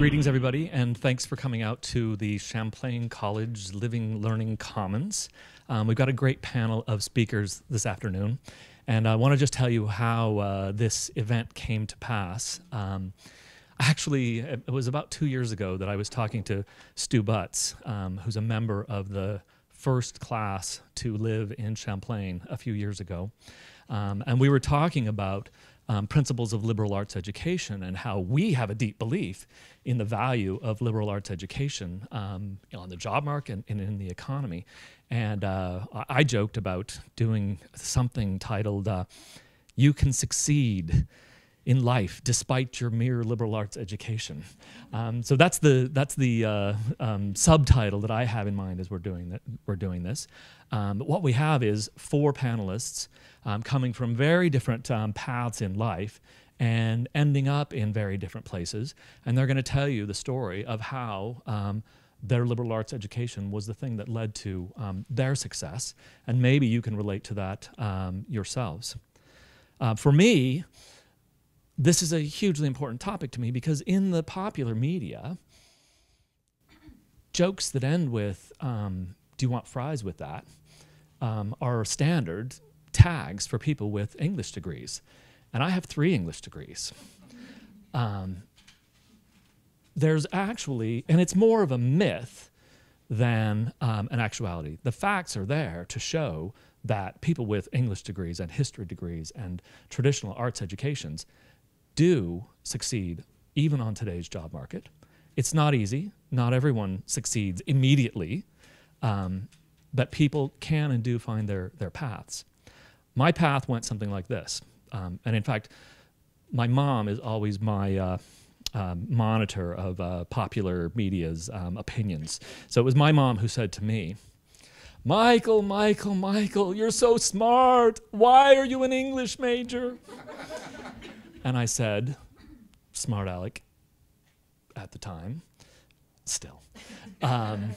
Greetings, everybody, and thanks for coming out to the Champlain College Living Learning Commons. We've got a great panel of speakers this afternoon, and I want to just tell you how this event came to pass. Actually, it was about 2 years ago that I was talking to Stu Butts, who's a member of the first class to live in Champlain a few years ago. And we were talking about principles of liberal arts education and how we have a deep belief in the value of liberal arts education on the job market and in the economy. And I joked about doing something titled, "You Can Succeed in Life Despite Your Mere Liberal Arts Education." So that's the subtitle that I have in mind as we're doing this. But what we have is 4 panelists coming from very different paths in life and ending up in very different places. And they're going to tell you the story of how their liberal arts education was the thing that led to their success. And maybe you can relate to that yourselves. For me, this is a hugely important topic to me because in the popular media, jokes that end with, "Do you want fries with that?" are standard tags for people with English degrees. And I have 3 English degrees. There's actually, and it's more of a myth than an actuality. The facts are there to show that people with English degrees and history degrees and traditional arts educations do succeed even on today's job market. It's not easy. Not everyone succeeds immediately, but people can and do find their paths. My path went something like this. And in fact, my mom is always my monitor of popular media's opinions. So it was my mom who said to me, Michael, you're so smart. Why are you an English major?" And I said, smart aleck at the time, still. I'm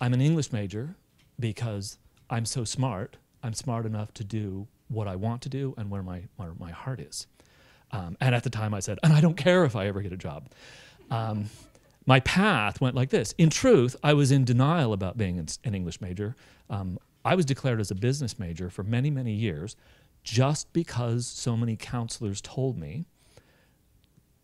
an English major because I'm so smart. I'm smart enough to do what I want to do and where my heart is. And at the time I said, and I don't care if I ever get a job. My path went like this. In truth, I was in denial about being an English major. I was declared as a business major for many, many years just because so many counselors told me,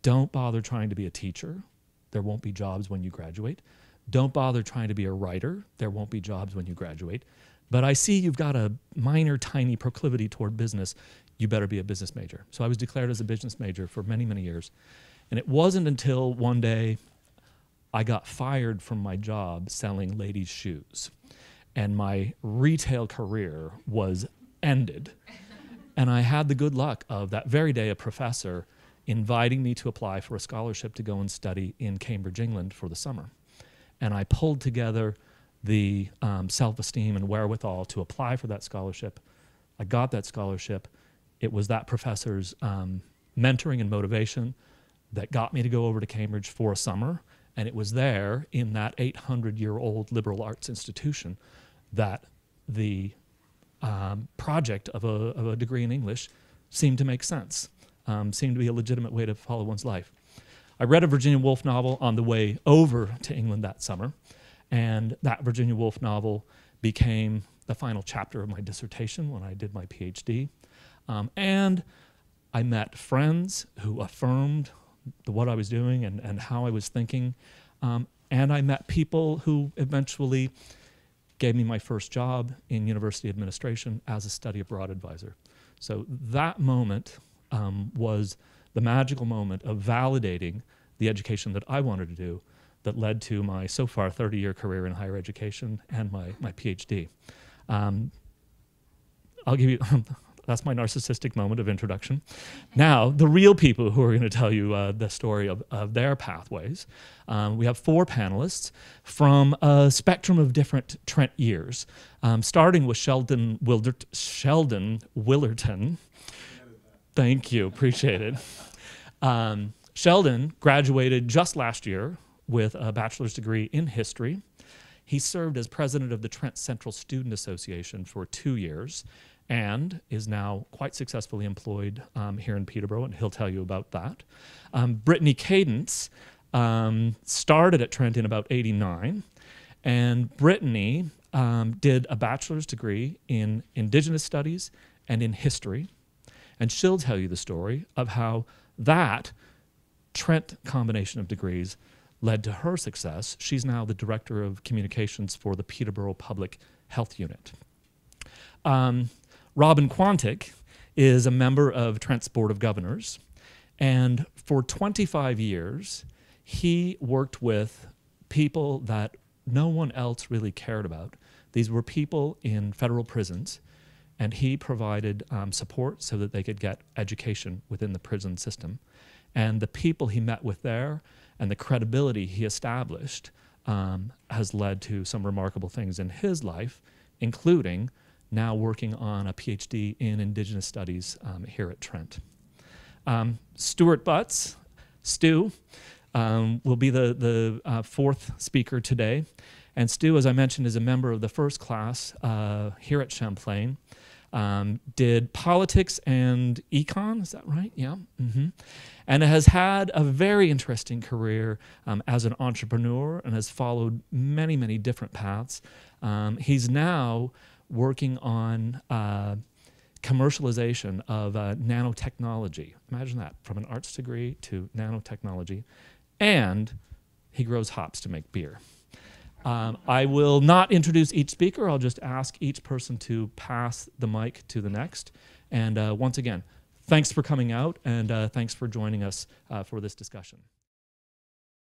"Don't bother trying to be a teacher. There won't be jobs when you graduate. Don't bother trying to be a writer. There won't be jobs when you graduate. But I see you've got a minor, tiny proclivity toward business. You better be a business major." So I was declared as a business major for many, many years. And it wasn't until one day I got fired from my job selling ladies' shoes. And my retail career was ended. And I had the good luck of that very day a professor inviting me to apply for a scholarship to go and study in Cambridge, England for the summer. And I pulled together the self-esteem and wherewithal to apply for that scholarship. I got that scholarship. It was that professor's mentoring and motivation that got me to go over to Cambridge for a summer. And it was there in that 800-year-old liberal arts institution that the project of a degree in English seemed to make sense, seemed to be a legitimate way to follow one's life. I read a Virginia Woolf novel on the way over to England that summer, and that Virginia Woolf novel became the final chapter of my dissertation when I did my PhD. And I met friends who affirmed what I was doing and how I was thinking, and I met people who eventually gave me my first job in university administration as a study abroad advisor. So that moment was the magical moment of validating the education that I wanted to do that led to my so far 30-year career in higher education and my PhD. I'll give you, that's my narcissistic moment of introduction. Now, the real people who are going to tell you the story of their pathways. We have 4 panelists from a spectrum of different Trent years, starting with Sheldon Willerton. Thank you, appreciate it. Sheldon graduated just last year with a bachelor's degree in history. He served as president of the Trent Central Student Association for 2 years and is now quite successfully employed here in Peterborough, and he'll tell you about that. Brittany Cadence started at Trent in about '89, and Brittany did a bachelor's degree in Indigenous Studies and in history. And she'll tell you the story of how that Trent combination of degrees led to her success. She's now the Director of Communications for the Peterborough Public Health Unit. Robin Quantic is a member of Trent's Board of Governors, and for 25 years, he worked with people that no one else really cared about. These were people in federal prisons, and he provided support so that they could get education within the prison system. And the people he met with there and the credibility he established has led to some remarkable things in his life, including now working on a PhD in Indigenous Studies here at Trent. Stuart Butts, Stu, will be the fourth speaker today. And Stu, as I mentioned, is a member of the first class here at Champlain. Did politics and econ, is that right? Yeah. And has had a very interesting career as an entrepreneur and has followed many, many different paths. He's now working on commercialization of nanotechnology. Imagine that, from an arts degree to nanotechnology. And he grows hops to make beer. I will not introduce each speaker. I'll just ask each person to pass the mic to the next. And once again, thanks for coming out, and thanks for joining us for this discussion.